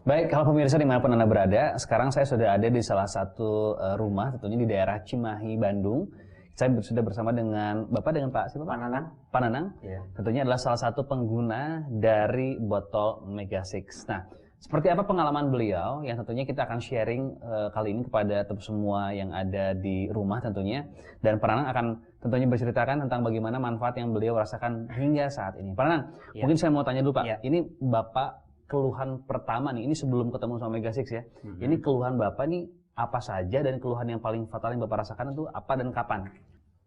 Baik, kalau pemirsa dimanapun Anda berada, sekarang saya sudah ada di salah satu rumah, tentunya di daerah Cimahi, Bandung. Saya sudah bersama dengan Bapak, dengan Pak siapa Pak? Pananang. Pananang. Iya. Tentunya adalah salah satu pengguna dari botol Mega Six. Nah, seperti apa pengalaman beliau yang tentunya kita akan sharing kali ini kepada semua yang ada di rumah tentunya. Dan Pananang akan tentunya berceritakan tentang bagaimana manfaat yang beliau rasakan hingga saat ini. Pananang, mungkin saya mau tanya dulu Pak, ini Bapak keluhan pertama nih, ini sebelum ketemu sama Mega Six ya. Ini keluhan Bapak nih apa saja dan keluhan yang paling fatal yang Bapak rasakan itu apa dan kapan?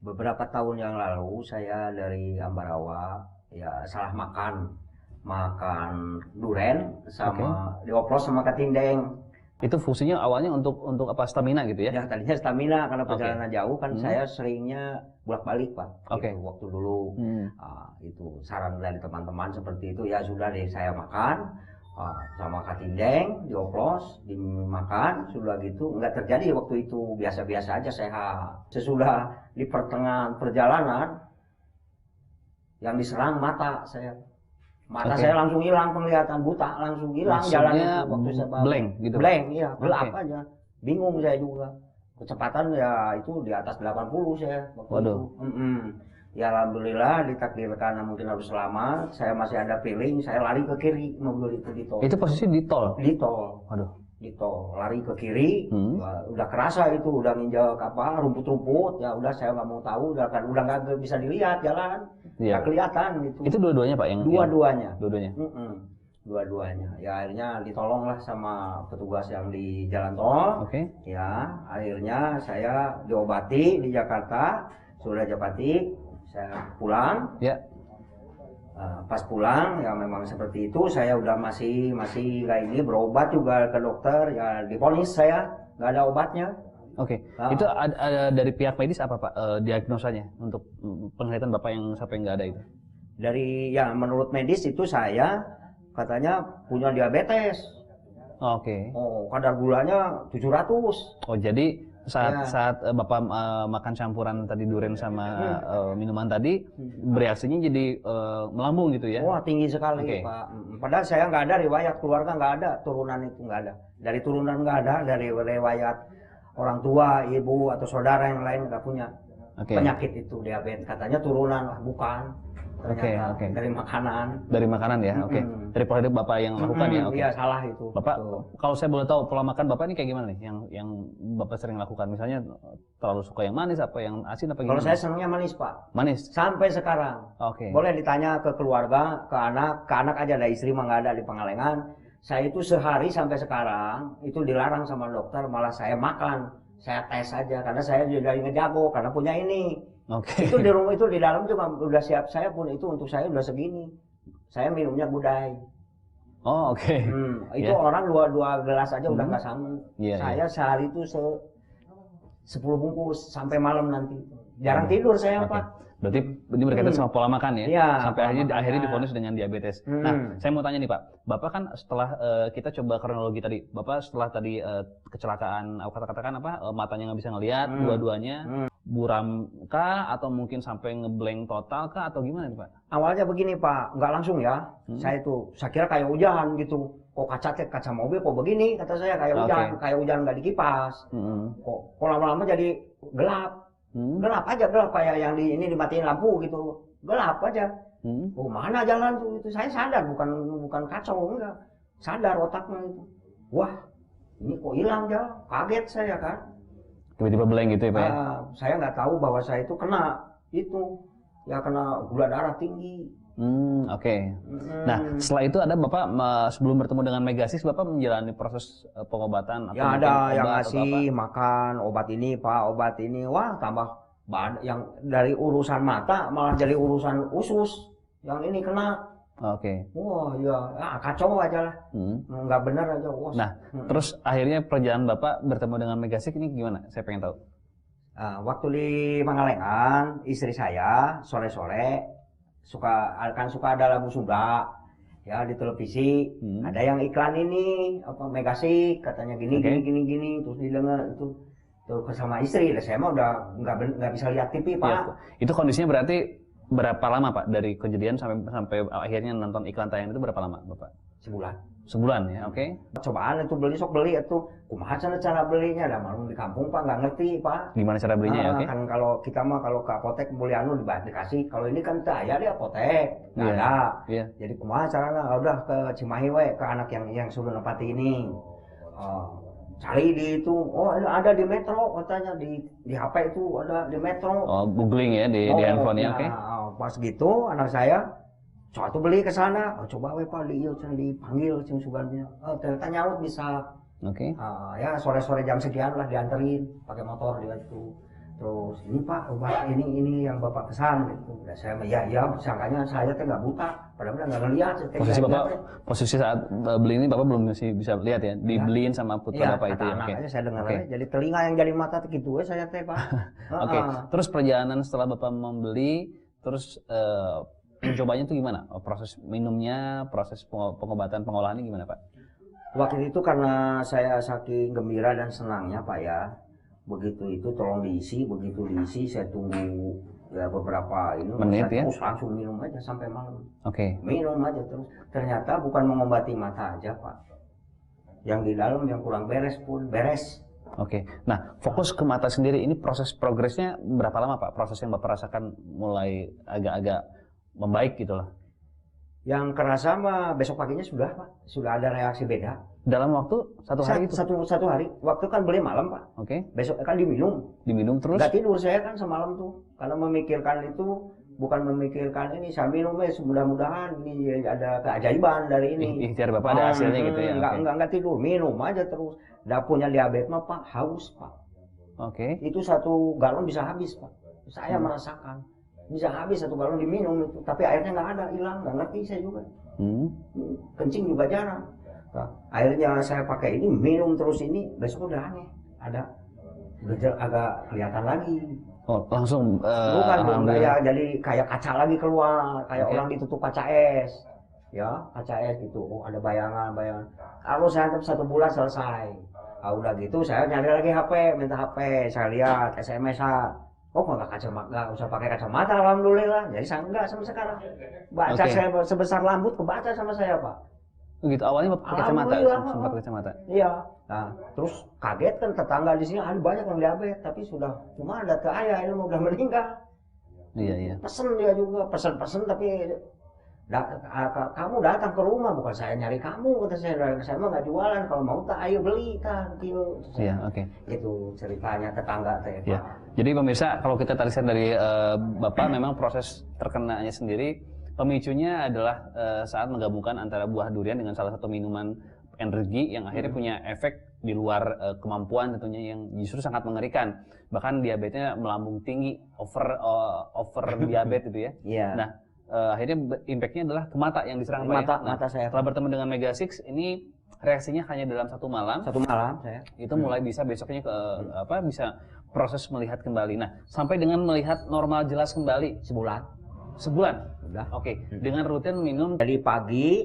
Beberapa tahun yang lalu saya dari Ambarawa ya salah makan duren sama dioplos sama katindeng. Itu fungsinya awalnya untuk apa, stamina gitu ya? Ya tadinya stamina karena perjalanan jauh kan saya seringnya bolak-balik Pak. Gitu, waktu dulu itu saran dari teman-teman seperti itu ya sudah deh saya makan sama katindeng dioplos dimakan sudah gitu nggak terjadi waktu itu biasa-biasa aja sehat. Sesudah di pertengahan perjalanan yang diserang mata saya. Saya langsung hilang penglihatan, buta langsung hilang jalannya waktu saya blank gitu. Blank, iya, gelap aja. Bingung saya juga. Kecepatan ya itu di atas 80 saya waktu itu. Ya alhamdulillah ditakdirkan mungkin harus selamat. Saya masih ada feeling, saya lari ke kiri mobil itu di tol. Itu posisi di tol. Di tol. Waduh. Di tol, lari ke kiri, ya, udah kerasa itu, udah nginjak apa rumput-rumput, ya udah saya nggak mau tahu, udah nggak bisa dilihat jalan, nggak kelihatan gitu. Itu dua-duanya Pak yang? Dua-duanya. Dua-duanya. Dua-duanya. Ya akhirnya ditolong lah sama petugas yang di jalan tol. Ya akhirnya saya diobati di Jakarta, sudah diobati, saya pulang. Ya. Pas pulang ya memang seperti itu, saya udah masih kayak ini, berobat juga ke dokter ya divonis saya nggak ada obatnya. Itu ada dari pihak medis apa Pak diagnosanya untuk penglihatan Bapak yang sampai nggak ada itu? Dari ya menurut medis itu saya katanya punya diabetes. Kadar gulanya 700. Jadi saat Bapak makan campuran tadi durian sama minuman tadi bereaksinya jadi melambung gitu ya? Wah tinggi sekali Pak. Padahal saya nggak ada riwayat keluarga, nggak ada turunan itu, nggak ada. Dari turunan nggak ada, dari riwayat orang tua, ibu atau saudara yang lain nggak punya penyakit itu diabetes. Katanya turunan lah, bukan. Dari makanan. Dari makanan ya, Dari pola hidup Bapak yang lakukan ya, Iya salah itu. Bapak, kalau saya boleh tahu pola makan Bapak ini kayak gimana nih? Yang Bapak sering lakukan, misalnya terlalu suka yang manis, apa yang asin, apa gimana? Kalau saya senangnya manis Pak. Manis. Sampai sekarang. Boleh ditanya ke keluarga, ke anak aja, ada istri mah nggak ada di Pangalengan. Saya itu sehari sampai sekarang itu dilarang sama dokter, malah saya makan, saya tes aja karena saya juga ngejago karena punya ini. Itu di rumah itu di dalam juga udah siap, saya pun itu untuk saya udah segini. Saya minumnya gudai. Itu orang dua gelas aja udah nggak sanggup. Saya sehari itu 10 bungkus sampai malam nanti. Jarang tidur saya Pak. Berarti ini berkaitan sama pola makan ya? Iya. Sampai akhirnya divonis dengan diabetes. Nah, saya mau tanya nih Pak, Bapak kan setelah kita coba kronologi tadi, Bapak setelah tadi kecelakaan, katakan apa, matanya nggak bisa ngelihat, dua-duanya, buram kah atau mungkin sampai ngeblank total kah atau gimana nih Pak? Awalnya begini Pak, nggak langsung ya. Saya kira kayak hujan gitu. Kok kaca mobil kok begini, kata saya kayak hujan nggak dikipas. Kok lama-lama jadi gelap. Gelap kayak yang ini dimatiin lampu gitu, gelap aja. Mana jalan tuh itu, saya sadar bukan kacau, enggak, sadar otaknya itu. Wah ini kok hilang jalan, kaget saya kan. Tiba-tiba blank gitu ya Pak ya? Saya nggak tahu bahwa saya itu kena gula darah tinggi. Nah setelah itu ada Bapak sebelum bertemu dengan Mega Six, Bapak menjalani proses pengobatan atau ya ada yang ngasih makan obat ini Pak, obat ini, wah tambah yang dari urusan mata malah jadi urusan usus yang ini kena. Wah ya kacau aja lah, nggak benar aja. Nah terus akhirnya perjalanan Bapak bertemu dengan Mega Six ini gimana? Saya pengen tahu. Waktu di Pangalengan istri saya sore-sore suka ada lagu Sunda ya di televisi, ada yang iklan ini apa Mega Six katanya gini terus didengar itu sama istri. Saya mah udah nggak bisa lihat TV Pak. Itu kondisinya berarti berapa lama Pak dari kejadian sampai akhirnya nonton iklan tayangan itu berapa lama Bapak? Sebulan. Sebulan ya, oke. Cobaan itu beli, sok beli itu. Kumaha cara belinya? Ada malu di kampung Pak, nggak ngerti Pak. Gimana cara belinya ya, oke? Kan kalau kita mah kalau ke apotek beli anu dikasih. Kalau ini kan tak ada di apotek, nggak ada. Jadi kumaha caranya? Udah ke Cimahi we, ke anak yang sudah nempati ini. Cari di itu, ada di Metro katanya, di HP itu ada di Metro. Oh, googling ya di handphone ya, oke. Pas gitu anak saya coba tuh beli ke sana, coba we Pak dipanggil cing sugannya. Ternyata nyaut bisa. Oke. Ya sore-sore jam sekian lah dianterin pakai motor dia itu. Terus ini Pak obat ini yang Bapak pesan gitu. Ya saya ya sangkanya saya teh nggak buta, padahal nggak ngelihat. Posisi saat beli ini Bapak belum masih bisa lihat ya, dibeliin sama putra Bapak itu ya. Oke. Saya dengar aja, jadi telinga yang jadi mata gitu saya teh Pak. Oke. Terus perjalanan setelah Bapak membeli, terus mencobanya itu gimana? Proses minumnya, proses pengobatan, pengolahannya gimana Pak? Waktu itu karena saya saking gembira dan senangnya Pak ya, begitu itu tolong diisi, begitu diisi saya tunggu ya beberapa menit ya, terus langsung minum aja sampai malam. Oke. Minum aja terus. Ternyata bukan mengobati mata aja Pak, yang di dalam yang kurang beres pun beres. Oke. Nah, fokus ke mata sendiri ini proses progresnya berapa lama Pak? Proses yang Bapak rasakan mulai agak-agak membaik gitu loh. Yang kerasa mah besok paginya sudah Pak, sudah ada reaksi beda. Dalam waktu satu hari itu? Satu hari. Waktu kan beli malam Pak. Oke. Besok kan diminum. Diminum terus? Nggak tidur saya kan semalam tuh, karena memikirkan itu, bukan memikirkan ini saya minum mudah-mudahan ini ada keajaiban dari ini. Ikhtiar Bapak ada hasilnya gitu ya? Enggak tidur, minum aja terus. Udah punya diabetes mah Pak, haus Pak. Oke. Itu 1 galon bisa habis Pak. Saya merasakan. Bisa habis 1 galon diminum itu, tapi airnya nggak ada, hilang, nggak ngerti saya juga. Kencing juga jarang. Nah, akhirnya saya pakai ini, minum terus ini, besok udah aneh, udah agak kelihatan lagi. Oh, langsung bukan ya, jadi kayak kaca lagi keluar, kayak orang ditutup kaca es, ya kaca es gitu. Oh, ada bayangan. Kalau saya 1 bulan selesai. Udah gitu saya nyari lagi HP, minta HP, saya lihat SMS-an. Oh nggak usah pakai kacamata, alhamdulillah. Jadi saya enggak sama sekarang. Baca saya sebesar lambut kebaca sama saya Pak. Begitu awalnya pakai kacamata, sempat kacamata. Iya. Nah terus kaget kan tetangga di sini ada banyak yang diabetes, tapi sudah cuma ada ke ayah ini udah meninggal. Iya. Pesen dia juga pesen tapi kamu datang ke rumah, bukan saya nyari kamu, kata saya mah nggak jualan, kalau mau tak ayo beli tak kilo. Iya, oke. Itu ceritanya tetangga teh. Ya. Jadi pemirsa, kalau kita tadi dari Bapak memang proses terkenanya sendiri pemicunya adalah saat menggabungkan antara buah durian dengan salah satu minuman energi yang akhirnya punya efek di luar kemampuan tentunya yang justru sangat mengerikan. Bahkan diabetesnya melambung tinggi, over diabetes itu ya. Iya. Nah, akhirnya impactnya adalah ke mata yang diserang Pak. Mata saya. Setelah bertemu dengan Mega Six ini reaksinya hanya dalam 1 malam. 1 malam saya. Itu mulai bisa besoknya bisa proses melihat kembali. Nah, sampai dengan melihat normal jelas kembali sebulan. Udah. Oke. Dengan rutin minum dari pagi,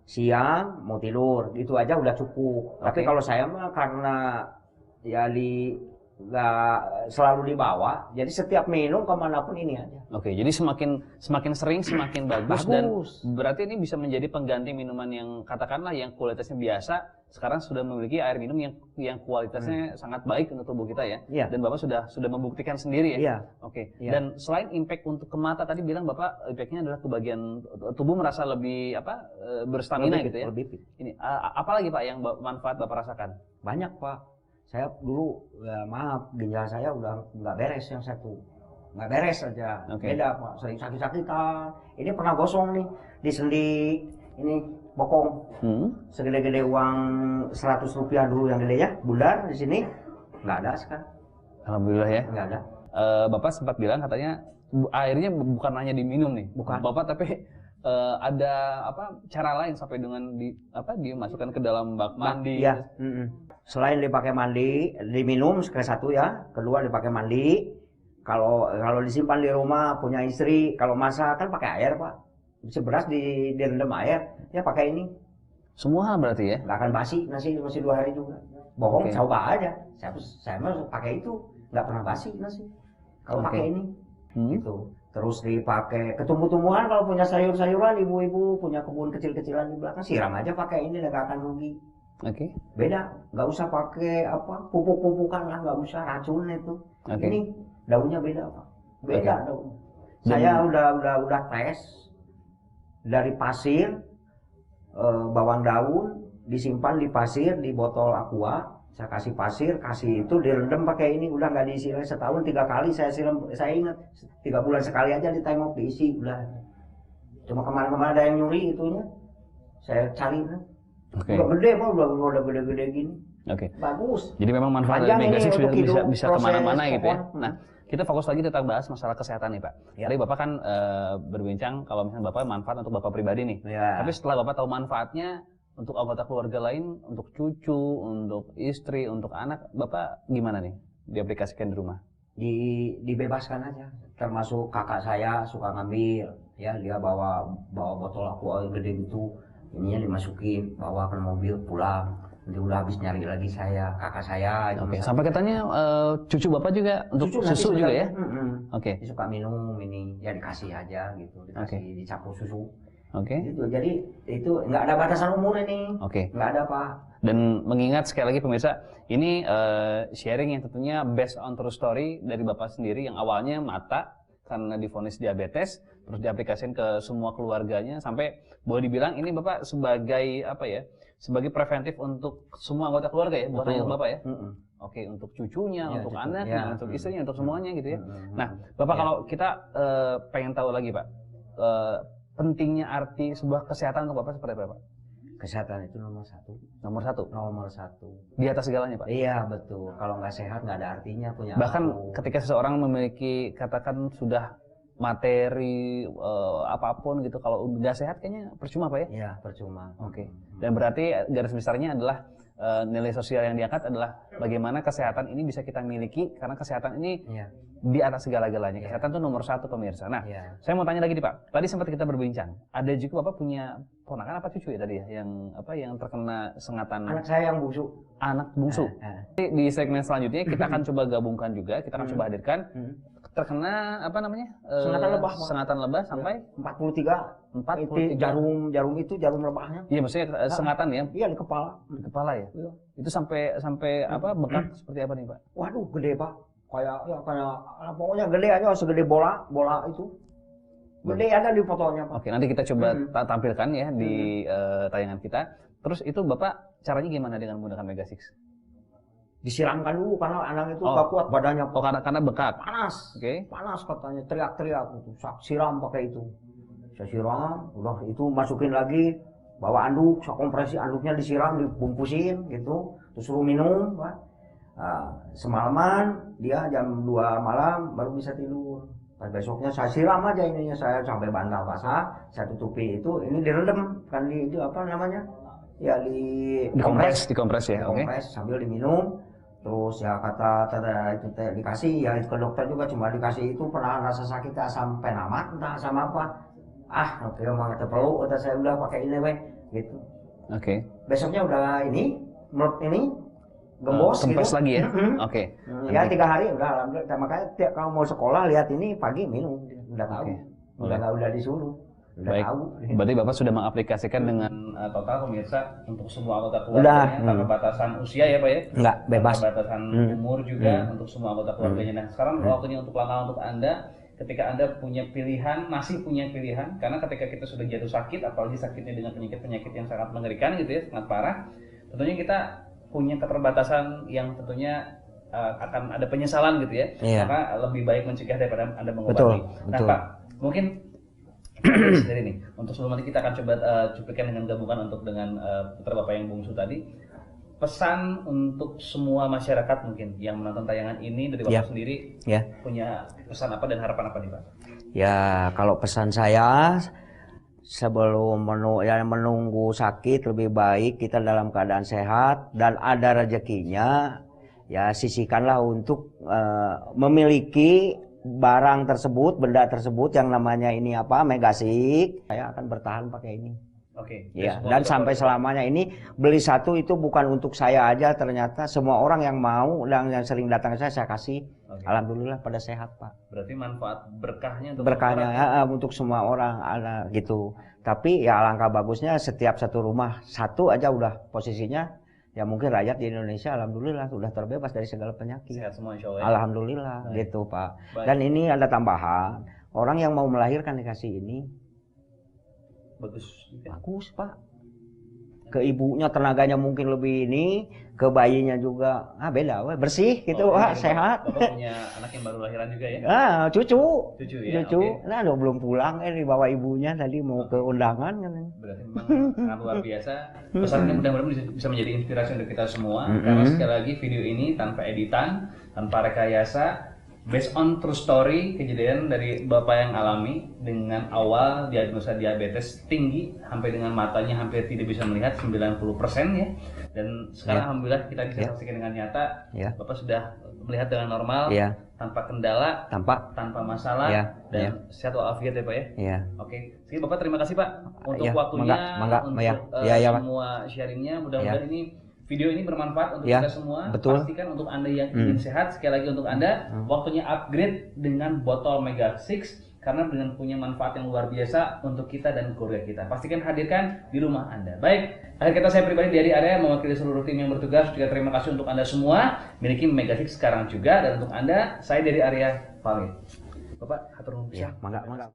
siang, mau tidur, itu aja udah cukup. Tapi kalau saya mah karena ya nggak selalu dibawa, jadi setiap minum kemanapun ini aja. Oke, jadi semakin sering semakin bagus. Dan berarti ini bisa menjadi pengganti minuman yang katakanlah yang kualitasnya biasa, sekarang sudah memiliki air minum yang kualitasnya sangat baik untuk tubuh kita ya. Iya. Dan Bapak sudah membuktikan sendiri ya. Iya. Oke. Iya. Dan selain impact untuk ke mata tadi bilang Bapak impactnya adalah ke bagian tubuh merasa lebih berstamina gitu ya. Lebih. Ini apalagi Pak yang manfaat Bapak rasakan? Banyak Pak. Saya dulu ya maaf ginjal saya udah nggak beres yang satu, nggak beres aja. Beda Pak, sering sakit-sakitan. Ini pernah gosong nih di sendi ini bokong, segede-gede uang 100 rupiah dulu yang gede ya, bundar di sini nggak ada sekarang. Alhamdulillah ya. Nggak ada. Bapak sempat bilang katanya airnya bukan hanya diminum nih, bukan. Bapak tapi ada cara lain sampai dengan dimasukkan ke dalam bak mandi. Iya. Selain dipakai mandi, diminum sekali 1 ya, kedua dipakai mandi. Kalau disimpan di rumah punya istri, kalau masak kan pakai air Pak. Beras direndam air, ya pakai ini. Semua berarti ya? Nggak akan basi, nasi masih 2 hari juga. Bohong, coba aja. Saya mah pakai itu, nggak pernah basi nasi. Kalau pakai ini, gitu. Terus dipakai ke tumbuh-tumbuhan, kalau punya sayur-sayuran, ibu-ibu punya kebun kecil-kecilan di belakang, siram aja pakai ini, nggak akan rugi. Oke. Beda, nggak usah pakai apa pupuk-pupukan lah, nggak usah racun itu. Ini daunnya beda Pak, beda daunnya. Saya udah tes dari pasir, bawang daun disimpan di pasir di botol aqua. Saya kasih pasir, kasih itu direndam pakai ini, udah nggak diisi lagi. Setahun 3 kali saya siram, saya ingat 3 bulan sekali aja ditengok diisi, udah. Cuma kemarin-kemarin ada yang nyuri itunya, saya cari. Udah gede Pak, udah gede-gede gini. Bagus. Jadi memang manfaat dari Mega 6 bisa kemana-mana gitu ya. Nah, kita fokus lagi tentang bahas masalah kesehatan nih Pak. Tadi Bapak kan berbincang kalau misalnya Bapak manfaat untuk Bapak pribadi nih. Tapi setelah Bapak tahu manfaatnya untuk anggota keluarga lain, untuk cucu, untuk istri, untuk anak, Bapak gimana nih diaplikasikan di rumah? Dibebaskan aja. Termasuk kakak saya suka ngambil, ya dia bawa botol aqua gede gitu, ininya dimasukin, bawa ke mobil pulang. Nanti udah habis nyari lagi kakak saya. Sampai katanya cucu Bapak juga untuk susu juga ya? Dia suka minum ini, ya dikasih aja gitu, dicampur susu. Gitu. Jadi itu nggak ada batasan umur ini, nggak ada Pak. Dan mengingat sekali lagi pemirsa, ini sharing yang tentunya based on true story dari Bapak sendiri yang awalnya mata karena divonis diabetes, terus diaplikasikan ke semua keluarganya sampai boleh dibilang ini Bapak sebagai apa ya? Sebagai preventif untuk semua anggota keluarga ya, buat ayah Bapak ya. Untuk cucunya, untuk anaknya, untuk istrinya, untuk semuanya gitu ya. Nah, Bapak kalau kita pengen tahu lagi Pak, pentingnya arti sebuah kesehatan untuk Bapak seperti apa Pak? Kesehatan itu nomor satu. Nomor satu. Di atas segalanya Pak? Iya betul. Kalau nggak sehat nggak ada artinya punya. Bahkan ketika seseorang memiliki katakan sudah materi apapun gitu, kalau nggak sehat kayaknya percuma Pak ya? Iya percuma. Dan berarti garis besarnya adalah nilai sosial yang diangkat adalah bagaimana kesehatan ini bisa kita miliki, karena kesehatan ini di atas segala-galanya. Kesehatan itu nomor satu pemirsa. Nah, saya mau tanya lagi nih Pak. Tadi sempat kita berbincang. Ada juga Bapak punya ponakan apa cucu ya tadi ya, yang terkena sengatan? Anak saya yang bungsu. Anak bungsu. Di segmen selanjutnya kita akan coba gabungkan juga, kita akan coba hadirkan terkena apa namanya? Sengatan lebah sampai 43. Itu jarum lebahnya. Iya, maksudnya sengatan ya? Iya di kepala. Di kepala ya? Iya. Itu sampai apa bengkak seperti apa nih Pak? Waduh, gede Pak. Kayak pokoknya gede aja, segede bola itu. Gede ada di fotonya Pak. Nanti kita coba tampilkan ya di tayangan kita. Terus itu Bapak caranya gimana dengan menggunakan Mega 6? Disiramkan dulu karena anak itu nggak kuat badannya. Karena bengkak. Panas. Panas katanya, teriak-teriak gitu. Siram pakai itu. Saya siram, udah itu masukin lagi, bawa anduk, saya kompresi anduknya disiram, dibungkusin gitu, terus suruh minum, Pak. Semalaman dia jam 2 malam baru bisa tidur. Pas besoknya saya siram aja ininya, saya sampai bantal basah, saya tutupi itu, ini direndam kan itu apa namanya? Ya dikompres ya. Dikompres sambil diminum. Terus ya kata itu dikasih ya ke dokter juga, cuma dikasih itu penahan rasa sakit sampai namat entah sama apa. Emang kata perlu, kata saya udah pakai ini gitu. Besoknya udah ini gembos kempes gitu. Lagi ya. Ya 3 hari udah alhamdulillah. Makanya tiap kalau mau sekolah lihat ini pagi minum, udah tahu. Udah disuruh. Baik, berarti Bapak sudah mengaplikasikan dengan total pemirsa untuk semua anggota keluarganya tanpa batasan usia ya Pak ya? Enggak, bebas. Tanpa batasan umur juga untuk semua anggota keluarganya. Nah sekarang waktunya untuk langkah untuk Anda, ketika Anda punya pilihan, masih punya pilihan, karena ketika kita sudah jatuh sakit, apalagi sakitnya dengan penyakit-penyakit yang sangat mengerikan gitu ya, sangat parah, tentunya kita punya keterbatasan yang tentunya akan ada penyesalan gitu ya, maka lebih baik mencegah daripada Anda mengobati. Nah Pak, mungkin sendiri nih. Untuk sebelum nanti kita akan coba cuplikan dengan gabungan untuk dengan putra Bapak yang bungsu tadi. Pesan untuk semua masyarakat mungkin yang menonton tayangan ini dari Bapak sendiri, punya pesan apa dan harapan apa nih Pak? Ya kalau pesan saya sebelum menunggu sakit, lebih baik kita dalam keadaan sehat dan ada rezekinya, ya sisihkanlah untuk memiliki barang tersebut, benda tersebut yang namanya ini apa, Mega 6. Saya akan bertahan pakai ini. Ya, dan sampai selamanya ini beli satu itu bukan untuk saya aja, ternyata semua orang yang mau dan yang sering datang ke saya kasih. Alhamdulillah pada sehat, Pak. Berarti manfaat berkahnya untuk semua orang ada gitu. Tapi ya alangkah bagusnya setiap satu rumah satu aja udah posisinya ya mungkin rakyat di Indonesia alhamdulillah sudah terbebas dari segala penyakit. Sehat semua insya Allah. Alhamdulillah gitu, Pak. Dan ini ada tambahan, orang yang mau melahirkan dikasih ini bagus, Pak. Ke ibunya tenaganya mungkin lebih ini, ke bayinya juga beda, bersih gitu, sehat. Bapak punya anak yang baru lahiran juga ya? Cucu ya. Cucu. Nah, belum pulang dibawa ibunya tadi mau ke undangan katanya. Berarti memang sangat luar biasa. Pesannya mudah-mudahan bisa menjadi inspirasi untuk kita semua. Karena sekali lagi video ini tanpa editan, tanpa rekayasa, based on true story kejadian dari bapak yang alami dengan awal diagnosa diabetes tinggi sampai dengan matanya hampir tidak bisa melihat 90% ya, dan sekarang alhamdulillah kita bisa saksikan dengan nyata bapak sudah melihat dengan normal tanpa kendala, tanpa masalah dan sehat walafiat ya Pak ya. Oke, jadi Bapak terima kasih Pak untuk waktunya, untuk semua sharingnya. Mudah-mudahan ini video ini bermanfaat untuk kita semua. Pastikan untuk Anda yang ingin sehat, sekali lagi untuk Anda, waktunya upgrade dengan botol Mega 6 karena dengan punya manfaat yang luar biasa untuk kita dan keluarga kita. Pastikan hadirkan di rumah Anda. Baik, akhir kata saya pribadi dari area mewakili seluruh tim yang bertugas juga terima kasih untuk Anda semua miliki Mega 6 sekarang juga, dan untuk Anda saya dari area pamit. Bapak, hatur nuhun. Mangga.